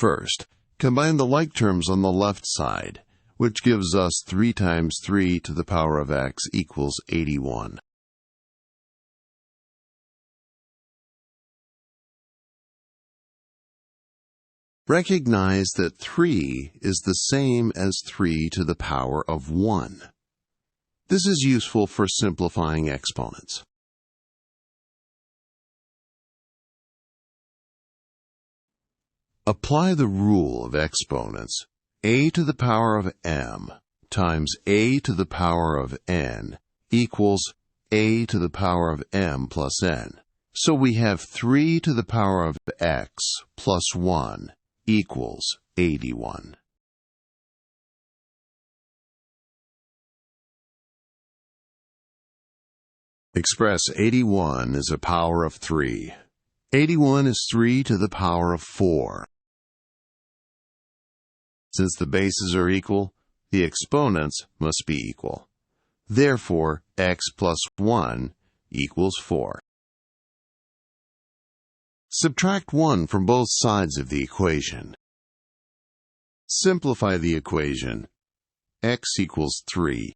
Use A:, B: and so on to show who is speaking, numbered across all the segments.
A: First, combine the like terms on the left side, which gives us 3 times 3 to the power of x equals 81. Recognize that 3 is the same as 3 to the power of 1. This is useful for simplifying exponents. Apply the rule of exponents. A to the power of m times a to the power of n equals a to the power of m plus n. So we have 3 to the power of x plus 1 equals 81. Express 81 as a power of 3. 81 is 3 to the power of 4. Since the bases are equal, the exponents must be equal. Therefore, x plus 1 equals 4. Subtract 1 from both sides of the equation. Simplify the equation. X equals 3.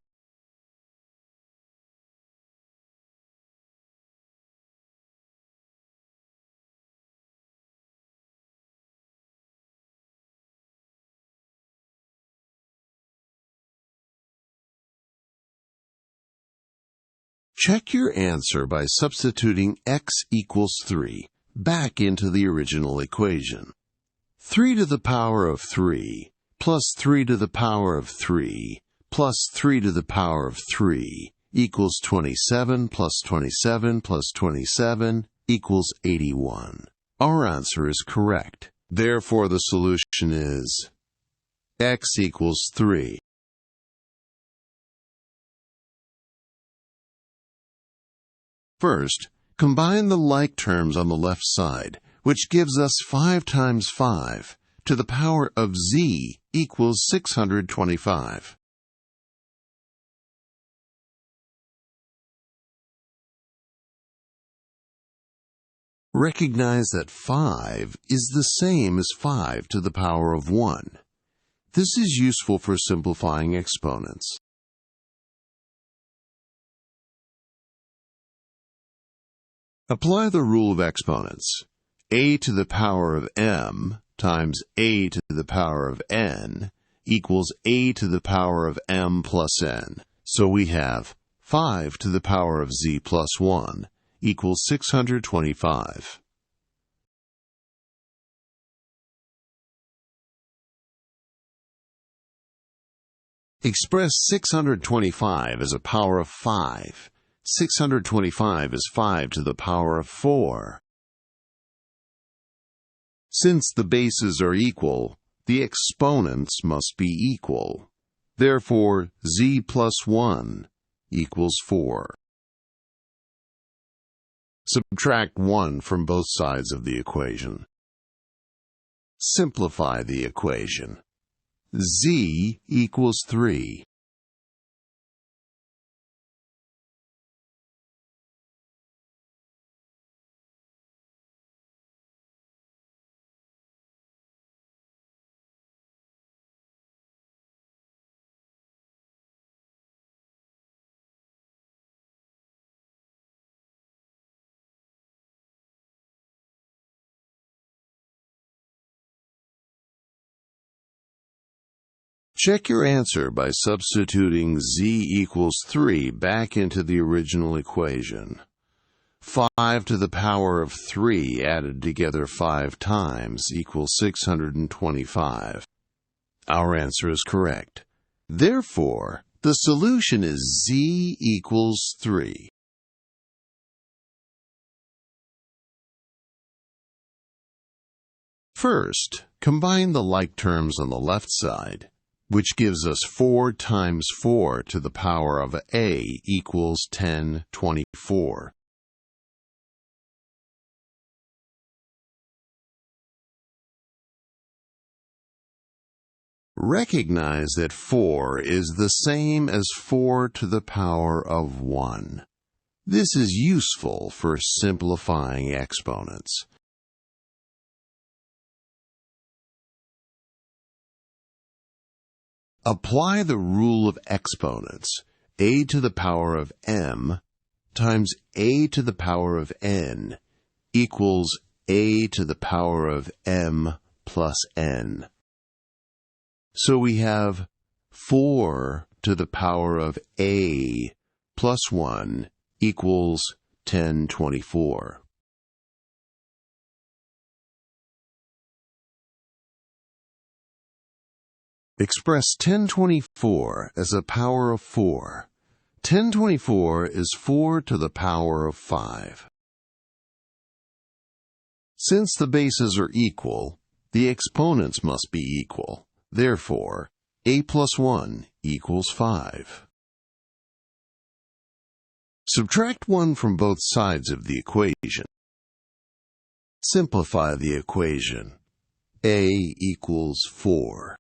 A: Check your answer by substituting x equals 3 back into the original equation. 3 to the power of 3 plus 3 to the power of 3 plus 3 to the power of 3 equals 27 plus 27 plus 27 equals 81. Our answer is correct. Therefore, the solution is x equals 3. First, combine the like terms on the left side, which gives us 5 times 5 to the power of z equals 625. Recognize that 5 is the same as 5 to the power of 1. This is useful for simplifying exponents. Apply the rule of exponents. A to the power of m times a to the power of n equals a to the power of m plus n. So we have 5 to the power of z plus 1 equals 625. Express 625 as a power of 5. 625 is 5 to the power of 4. Since the bases are equal, the exponents must be equal. Therefore, z plus 1 equals 4. Subtract 1 from both sides of the equation. Simplify the equation. Z equals 3. Check your answer by substituting z equals 3 back into the original equation. 5 to the power of 3 added together 5 times equals 625. Our answer is correct. Therefore, the solution is z equals 3. First, combine the like terms on the left side, which gives us 4 times 4 to the power of a equals 1024. Recognize that 4 is the same as 4 to the power of 1. This is useful for simplifying exponents. Apply the rule of exponents. A to the power of m times a to the power of n equals a to the power of m plus n. So we have 4 to the power of a plus 1 equals 1024. Express 1024 as a power of 4. 1024 is 4 to the power of 5. Since the bases are equal, the exponents must be equal. Therefore, a plus 1 equals 5. Subtract 1 from both sides of the equation. Simplify the equation. A equals 4.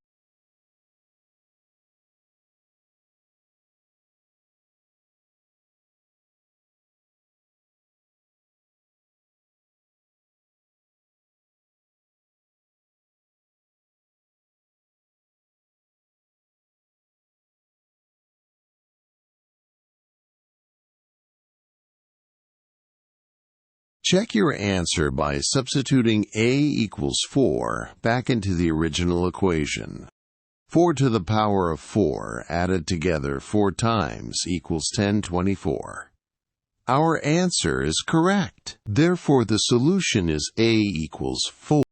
A: Check your answer by substituting a equals 4 back into the original equation. 4 to the power of 4 added together 4 times equals 1024. Our answer is correct. Therefore, the solution is a equals 4.